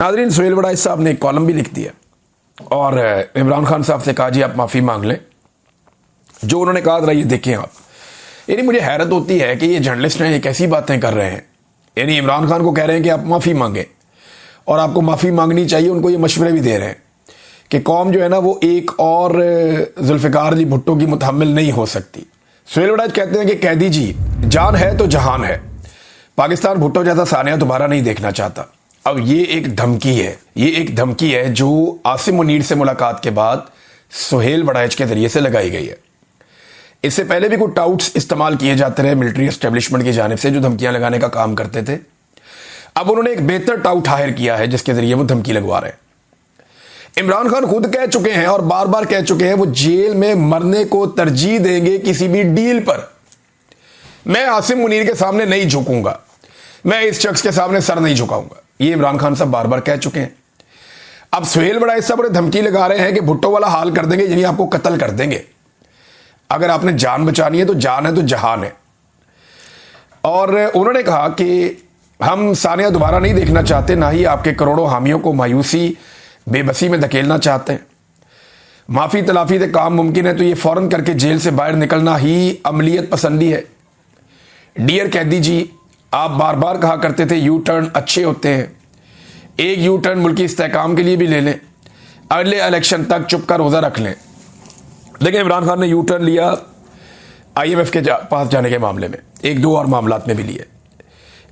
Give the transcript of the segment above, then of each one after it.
नाज़रीन, सुहेल वड़ाइच साहब ने एक कॉलम भी लिख दिया और इमरान खान साहब से कहा जी आप माफ़ी मांग लें। जो उन्होंने कहा था ये देखें आप। यानी मुझे हैरत होती है कि ये जर्नलिस्ट हैं, ये कैसी बातें कर रहे हैं। यानी इमरान खान को कह रहे हैं कि आप माफ़ी मांगें और आपको माफ़ी मांगनी चाहिए। उनको ये मशवरे भी दे रहे हैं कि कौम जो है ना वो एक और जुल्फ़िकार अली भुट्टो की मुतहम्मिल नहीं हो सकती। सुहेल वड़ाइच कहते हैं कि कैदी जी जान है तो जहान है। पाकिस्तान भुट्टो जैसा सानिया दोबारा नहीं देखना चाहता। अब ये एक धमकी है, ये एक धमकी है जो आसिम मुनीर से मुलाकात के बाद सुहेल वड़ाइच के जरिए से लगाई गई है। इससे पहले भी कुछ टाउट्स इस्तेमाल किए जाते रहे मिलिट्री एस्टेब्लिशमेंट की जानिब से जो धमकियां लगाने का काम करते थे। अब उन्होंने एक बेहतर टाउट हायर किया है जिसके जरिए वो धमकी लगवा रहे हैं। इमरान खान खुद कह चुके हैं और बार बार कह चुके हैं वो जेल में मरने को तरजीह देंगे किसी भी डील पर। मैं आसिम मुनीर के सामने नहीं झुकूंगा, मैं इस शख्स के सामने सर नहीं झुकाऊंगा, ये इमरान खान साहब बार बार कह चुके हैं। अब सुहेल वड़ाइच साहब धमकी लगा रहे हैं कि भुट्टो वाला हाल कर देंगे, यानी आपको कत्ल कर देंगे। अगर आपने जान बचानी है तो जान है तो जहान है। और उन्होंने कहा कि हम सानिया दोबारा नहीं देखना चाहते, ना ही आपके करोड़ों हामियों को मायूसी बेबसी में धकेलना चाहते हैं। माफी तलाफी से काम मुमकिन है तो ये फौरन करके जेल से बाहर निकलना ही अमलियत पसंदी है। डियर कैदी जी, आप बार बार कहा करते थे यू टर्न अच्छे होते हैं। एक यू टर्न मुल्की इस्तेहकाम के लिए भी ले लें, अगले इलेक्शन तक चुप का रोज़ा रख लें। देखिए इमरान खान ने यू टर्न लिया IMF के पास जाने के मामले में, एक दो और मामलात में भी लिए।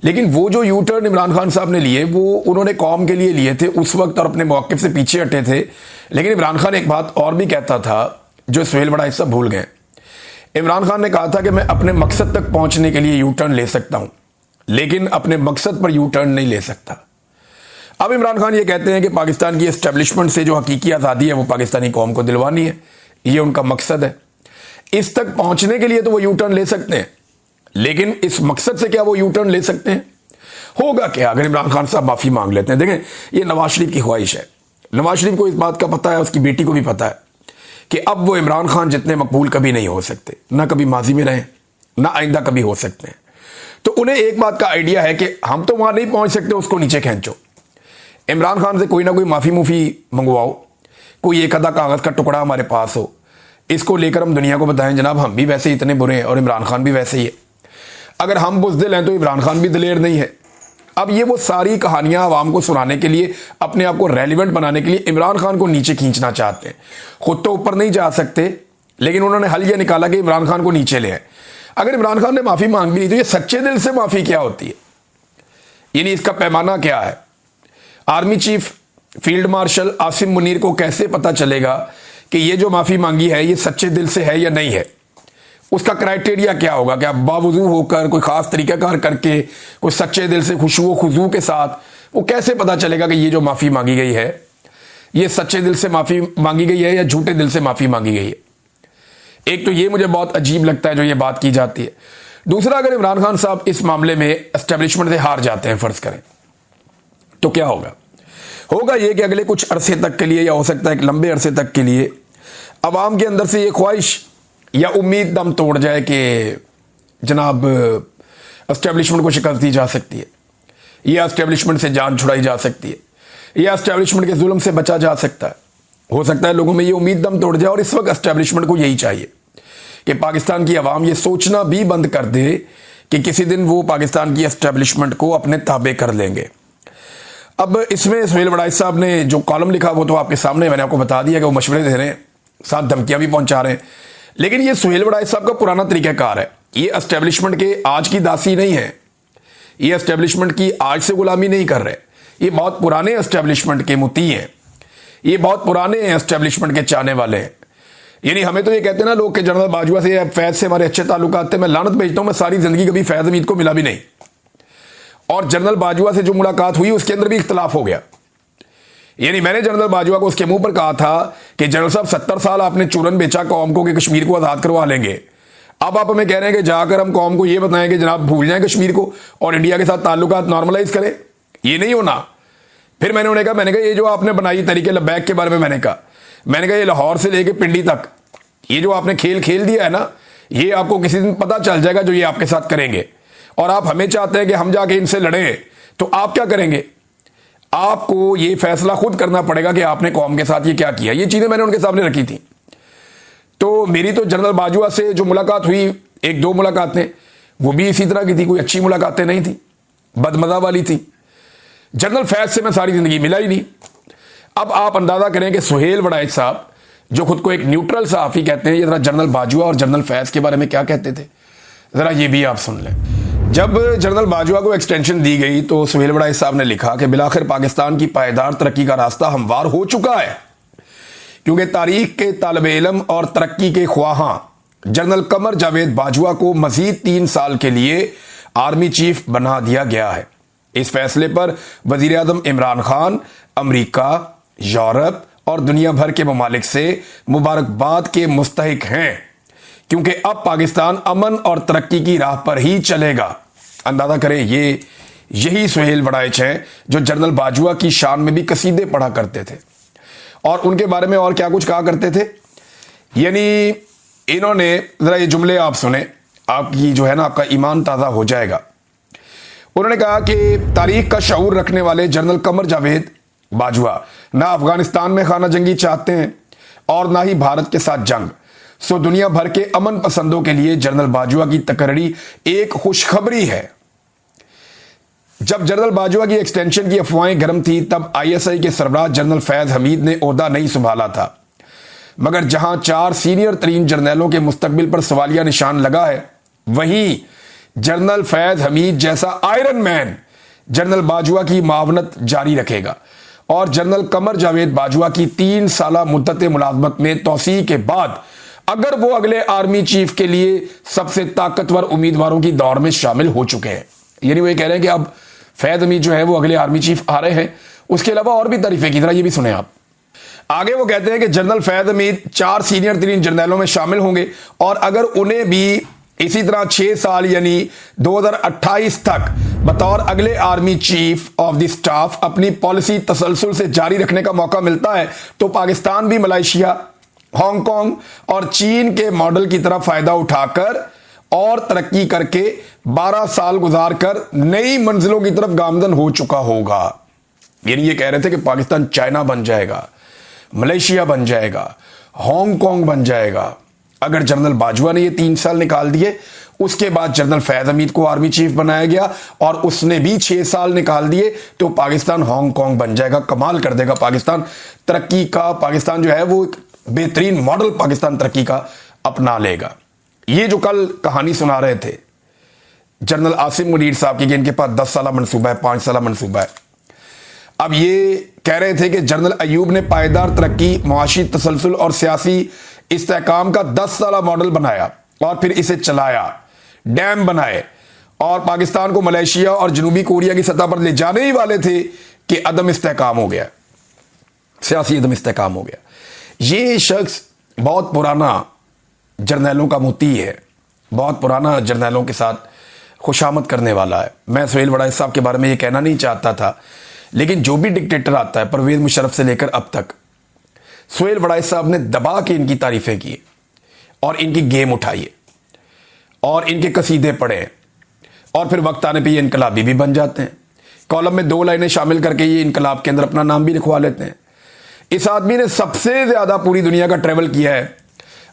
लेकिन वो जो यू टर्न इमरान खान साहब ने लिए वो उन्होंने कौम के लिए लिए थे उस वक्त और अपने मौक़िफ़ से पीछे हटे थे। लेकिन इमरान खान एक बात और भी कहता था जो सुहेल वड़ाइच साहब भूल गए। इमरान खान ने कहा था कि मैं अपने मकसद तक पहुंचने के लिए यू टर्न ले सकता हूं, लेकिन अपने मकसद पर यू टर्न नहीं ले सकता। अब इमरान खान ये कहते हैं कि पाकिस्तान की एस्टेब्लिशमेंट से जो हकीकी आज़ादी है वो पाकिस्तानी कौम को दिलवानी है, ये उनका मकसद है। इस तक पहुंचने के लिए तो वो यू टर्न ले सकते हैं, लेकिन इस मकसद से क्या वो यू टर्न ले सकते हैं? होगा क्या अगर इमरान खान साहब माफ़ी मांग लेते हैं? देखें, ये नवाज शरीफ की ख्वाहिश है। नवाज शरीफ को इस बात का पता है, उसकी बेटी को भी पता है कि अब वो इमरान खान जितने मकबूल कभी नहीं हो सकते, ना कभी माजी में रहे, ना आइंदा कभी हो सकते हैं। तो उन्हें एक बात का आइडिया है कि हम तो वहां नहीं पहुंच सकते, उसको नीचे खींचो। इमरान खान से कोई ना कोई माफ़ी मुफी मंगवाओ, कोई एक आधा कागज़ का टुकड़ा हमारे पास हो, इसको लेकर हम दुनिया को बताएं जनाब हम भी वैसे इतने बुरे हैं और इमरान खान भी वैसे ही है। अगर हम बुज़दिल हैं तो इमरान खान भी दिलेर नहीं है। अब ये वो सारी कहानियां आवाम को सुनाने के लिए, अपने आप को रेलिवेंट बनाने के लिए इमरान खान को नीचे खींचना चाहते हैं। खुद तो ऊपर नहीं जा सकते, लेकिन उन्होंने हल ये निकाला कि इमरान खान को नीचे ले आए। अगर इमरान खान ने माफ़ी मांग ली तो ये सच्चे दिल से माफ़ी क्या होती है, यानी इसका पैमाना क्या है? Army chief field marshal Asim Munir को कैसे पता चलेगा कि ये जो माफ़ी मांगी है ये सच्चे दिल से है या नहीं है? उसका क्राइटेरिया क्या होगा? क्या बावजू होकर कोई ख़ास तरीक़ाकार करके कोई सच्चे दिल से खुशू खुजू के साथ वो कैसे पता चलेगा कि ये जो माफ़ी मांगी गई है ये सच्चे दिल से माफ़ी मांगी गई है या झूठे दिल से माफ़ी मांगी गई है? एक तो ये मुझे बहुत अजीब लगता है जो ये बात की जाती है। दूसरा, अगर इमरान खान साहब इस मामले में एस्टेब्लिशमेंट से हार जाते हैं, फ़र्ज़ करें, तो क्या होगा? होगा ये कि अगले कुछ अरसे तक के लिए, या हो सकता है कि लंबे अरसे तक के लिए, अवाम के अंदर से ये ख्वाहिश या उम्मीद दम तोड़ जाए कि जनाब एस्टेब्लिशमेंट को शिकस्त दी जा सकती है, या एस्टेब्लिशमेंट से जान छुड़ाई जा सकती है, या एस्टेब्लिशमेंट के जुल्म से बचा जा सकता है। हो सकता है लोगों में ये उम्मीद दम तोड़ जाए और इस वक्त एस्टेब्लिशमेंट को यही चाहिए कि पाकिस्तान की आवाम ये सोचना भी बंद कर दे कि किसी दिन वो पाकिस्तान की एस्टेब्लिशमेंट को अपने ताबे कर लेंगे। अब इसमें सुहेल वड़ाइच साहब ने जो कॉलम लिखा वो तो आपके सामने, मैंने आपको बता दिया कि वो मशवरे दे रहे हैं, साथ धमकियां भी पहुंचा रहे हैं। लेकिन ये सुहेल वड़ाइच साहब का पुराना तरीक़ाकार है। ये एस्टेब्लिशमेंट के आज की दासी नहीं है, ये एस्टेब्लिशमेंट की आज से गुलामी नहीं कर रहे। ये बहुत पुराने एस्टेब्लिशमेंट के मुती हैं, ये बहुत पुराने एस्टेब्लिशमेंट के चाहने वाले हैं। यानी हमें तो ये कहते हैं ना लोग कि जनरल बाजवा से, फैज़ से हमारे अच्छे ताल्लुकात थे। मैं लानत भेजता हूँ, मैं सारी ज़िंदगी कभी फैज़ हमीद को मिला भी नहीं, और जनरल बाजवा से जो मुलाकात हुई उसके अंदर भी इख्तलाफ हो गया। यानी मैंने जनरल बाजवा को उसके मुंह पर कहा था कि जनरल साहब 70 साल आपने चूरन बेचा कौम को कि कश्मीर को आज़ाद करवा लेंगे। अब आप हमें कह रहे हैं कि जाकर हम कौम को ये बताएं कि जनाब भूल जाएं कश्मीर को और इंडिया के साथ ताल्लुकात नॉर्मलाइज करें। ये नहीं होना। फिर मैंने कहा ये जो आपने बनाई तरीके लबैक के बारे में मैंने कहा ये लाहौर से लेके पिंडी तक ये जो आपने खेल खेल दिया है ना, ये आपको किसी दिन पता चल जाएगा जो ये आपके साथ करेंगे। और आप हमें चाहते हैं कि हम जाके इनसे लड़ें, तो आप क्या करेंगे? आपको ये फैसला खुद करना पड़ेगा कि आपने कौम के साथ ये क्या किया। ये चीजें मैंने उनके सामने रखी थी। तो मेरी तो जनरल बाजवा से जो मुलाकात हुई, एक दो मुलाकातें, वो भी इसी तरह की थी, कोई अच्छी मुलाकातें नहीं थी, बदमजा वाली थी। जनरल फैज से मैं सारी जिंदगी मिला ही नहीं। अब आप अंदाजा करें कि सुहेल वड़ाइच साहब, जो खुद को एक न्यूट्रल सहाफी कहते हैं, ये जरा जनरल बाजवा और जनरल फैज के बारे में क्या कहते थे, जरा ये भी आप सुन लें। जब जनरल बाजवा को एक्सटेंशन दी गई तो सुहेल वड़ाइच साहब ने लिखा कि बिलाखिर पाकिस्तान की पायदार तरक्की का रास्ता हमवार हो चुका है, क्योंकि तारीख के तालिब इल्म और तरक्की के ख्वाहां जनरल कमर जावेद बाजवा को मजीद 3 साल के लिए आर्मी चीफ बना दिया गया है। इस फैसले पर वजीर आजम इमरान खान अमरीका, यूरोप और दुनिया भर के ममालिक से मुबारकबाद के मुस्तहिक हैं, क्योंकि अब पाकिस्तान अमन और तरक्की की राह पर ही चलेगा। अंदाजा करें, यही सुहेल वड़ाइच हैं जो जनरल बाजवा की शान में भी कसीदे पढ़ा करते थे और उनके बारे में और क्या कुछ कहा करते थे। यानी इन्होंने, जरा ये जुमले आप सुने, आपकी जो है ना, आपका ईमान ताजा हो जाएगा। उन्होंने कहा कि तारीख का शऊर रखने वाले जनरल कमर जावेद बाजवा ना अफगानिस्तान में खाना जंगी चाहते हैं और ना ही भारत के साथ जंग। सो दुनिया भर के अमन पसंदों के लिए जनरल बाजवा की तकर्री एक खुशखबरी है। जब जनरल बाजवा की एक्सटेंशन की अफवाहें गर्म थी, तब आईएसआई के सरबराह जनरल फैज हमीद ने ओहदा नहीं संभाला था, मगर जहां 4 सीनियर तरीन जर्नलों के मुस्तकबिल पर सवालिया निशान लगा है, वहीं जनरल फैज हमीद जैसा आयरन मैन जनरल बाजवा की मावनत जारी रखेगा और जनरल कमर जावेद बाजवा की 3 साला मुद्दत मुलाजमत में तौसीह के बाद अगर वो अगले आर्मी चीफ के लिए सबसे ताकतवर उम्मीदवारों की दौड़ में शामिल हो चुके हैं। यानी वो ये कह रहे हैं कि अब फैज हमीद जो है वो अगले आर्मी चीफ आ रहे हैं। उसके अलावा और भी तारीफें की तरह ये भी सुने आप। आगे वो कहते हैं कि जनरल फैज हमीद 4 सीनियर तरीन जर्नलों में शामिल होंगे और अगर उन्हें भी इसी तरह 6 साल यानी 2028 तक बतौर अगले army chief of the staff अपनी पॉलिसी तसलसल से जारी रखने का मौका मिलता है, तो पाकिस्तान भी मलेशिया, हांगकांग और चीन के मॉडल की तरह फायदा उठाकर और तरक्की करके 12 साल गुजारकर नई मंजिलों की तरफ गामजन हो चुका होगा। यानी ये कह रहे थे कि पाकिस्तान चाइना बन जाएगा, मलेशिया बन जाएगा, हांगकांग बन जाएगा। अगर जनरल बाजवा ने ये 3 साल निकाल दिए, उसके बाद जनरल फैज हमीद को आर्मी चीफ बनाया गया और उसने भी 6 साल निकाल दिए, तो पाकिस्तान हांगकांग बन जाएगा। कमाल कर देगा पाकिस्तान तरक्की का। पाकिस्तान जो है वो एक बेहतरीन मॉडल पाकिस्तान तरक्की का अपना लेगा। ये जो कल कहानी सुना रहे थे जनरल आसिम मुनीर साहब की कि इनके पास 10 साला मनसूबा है, 5 साला मनसूबा है। अब ये कह रहे थे कि जनरल अयूब ने पायदार तरक्की, मुआशी तसलसल और सियासी इस्तेहकाम का 10 साला मॉडल बनाया और फिर इसे चलाया, डैम बनाए और पाकिस्तान को मलेशिया और जनूबी कोरिया की सतह पर ले जाने ही वाले थे कि अदम इस्तेहकाम हो गया, सियासी अदम इस्तेहकाम हो गया। ये शख्स बहुत पुराना जर्नैलों का मोती है, बहुत पुराना जर्नैलों के साथ खुशामद करने वाला है। मैं सुहेल वड़ाइच साहब के बारे में ये कहना नहीं चाहता था, लेकिन जो भी डिक्टेटर आता है परवेज मुशर्रफ से लेकर अब तक, सुहेल वड़ाइच साहब ने दबा के इनकी तारीफें की और इनकी गेम उठाई और इनके कसीदे पढ़े और फिर वक्त आने पे ये इनकलाबी भी बन जाते हैं। कॉलम में 2 लाइनें शामिल करके ये इनकलाब के अंदर अपना नाम भी लिखवा लेते हैं। इस आदमी ने सबसे ज्यादा पूरी दुनिया का ट्रेवल किया है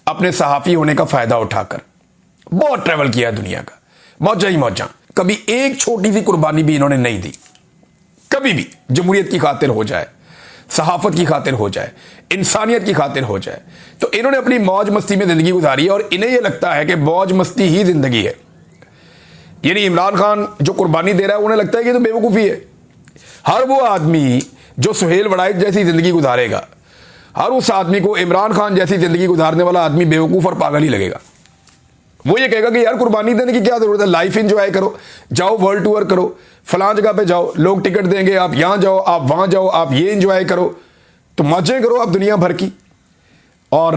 अपने सहाफी होने का फायदा उठाकर। बहुत ट्रेवल किया है दुनिया का, मौजा ही मौजा। कभी एक छोटी सी कुर्बानी भी इन्होंने नहीं दी, कभी भी। जमहूरियत की खातिर हो जाए, सहाफत की खातिर हो जाए, इंसानियत की खातिर हो जाए, तो इन्होंने अपनी मौज मस्ती में जिंदगी गुजारी है और इन्हें यह लगता है कि मौज मस्ती ही जिंदगी है। यानी इमरान खान जो कुर्बानी दे रहा है उन्हें लगता है कि तो बेवकूफ़ी है। हर वो आदमी जो सुहेल वड़ाइच जैसी जिंदगी गुजारेगा, हर उस आदमी को इमरान खान जैसी जिंदगी गुजारने वाला आदमी बेवकूफ़ और पागल ही लगेगा। वो ये कहेगा कि यार कुर्बानी देने की क्या जरूरत है, लाइफ एंजॉय करो, जाओ वर्ल्ड टूर करो, फलां जगह पे जाओ, लोग टिकट देंगे, आप यहां जाओ, आप वहां जाओ, आप ये एंजॉय करो, तो मजे करो आप दुनिया भर की। और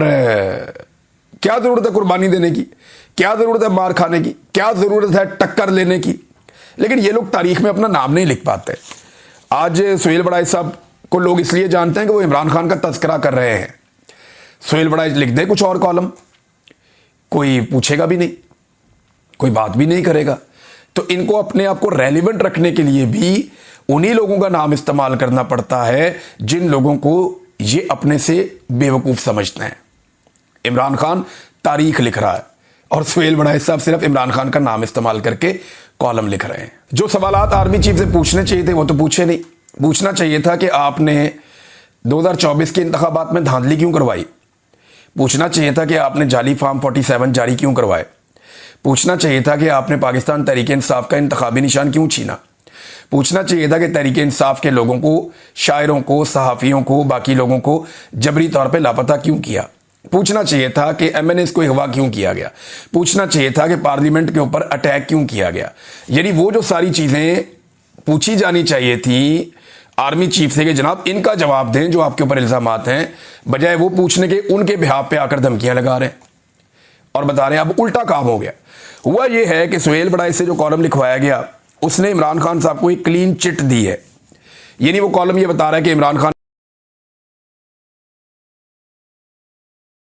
क्या जरूरत है कुर्बानी देने की, क्या जरूरत है मार खाने की, क्या जरूरत है टक्कर लेने की। लेकिन ये लोग तारीख में अपना नाम नहीं लिख पाते। आज सुहेल वड़ाइच साहब को लोग इसलिए जानते हैं कि वो इमरान खान का तस्करा कर रहे हैं। सुहेल वड़ाइच लिख दे कुछ और कॉलम, कोई पूछेगा भी नहीं, कोई बात भी नहीं करेगा। तो इनको अपने आप को रेलिवेंट रखने के लिए भी उन्हीं लोगों का नाम इस्तेमाल करना पड़ता है जिन लोगों को ये अपने से बेवकूफ समझते हैं। इमरान खान तारीख लिख रहा है और सुहेल बड़ाइश साहब सिर्फ इमरान खान का नाम इस्तेमाल करके कॉलम लिख रहे हैं। जो सवालात आर्मी चीफ से पूछने चाहिए थे वो तो पूछे नहीं। पूछना चाहिए था कि आपने 2024 के इंतखाबात में धांधली क्यों करवाई। पूछना चाहिए था कि आपने जाली फॉर्म 47 जारी क्यों करवाए। पूछना चाहिए था कि आपने पाकिस्तान तहरीक इंसाफ का इंतखाबी निशान क्यों छीना। पूछना चाहिए था कि तहरीक इंसाफ के लोगों को, शायरों को, सहाफ़ियों को, बाकी लोगों को जबरी तौर पे लापता क्यों किया। पूछना चाहिए था कि एमएनएस को अगवा क्यों किया गया। पूछना चाहिए था कि पार्लियामेंट के ऊपर अटैक क्यों किया गया। यानी वो जो सारी चीजें पूछी जानी चाहिए थी आर्मी चीफ से कि जनाब इनका जवाब दें जो आपके ऊपर इल्जामात हैं, बजाय वो पूछने के उनके बिहाफ पे आकर धमकियां लगा रहे हैं और बता रहे हैं। अब उल्टा काम हो गया। हुआ ये है कि सुहेल बड़ाइश से जो कॉलम लिखवाया गया उसने इमरान खान साहब को एक क्लीन चिट दी है। यानी वो कॉलम ये बता रहा है कि इमरान खान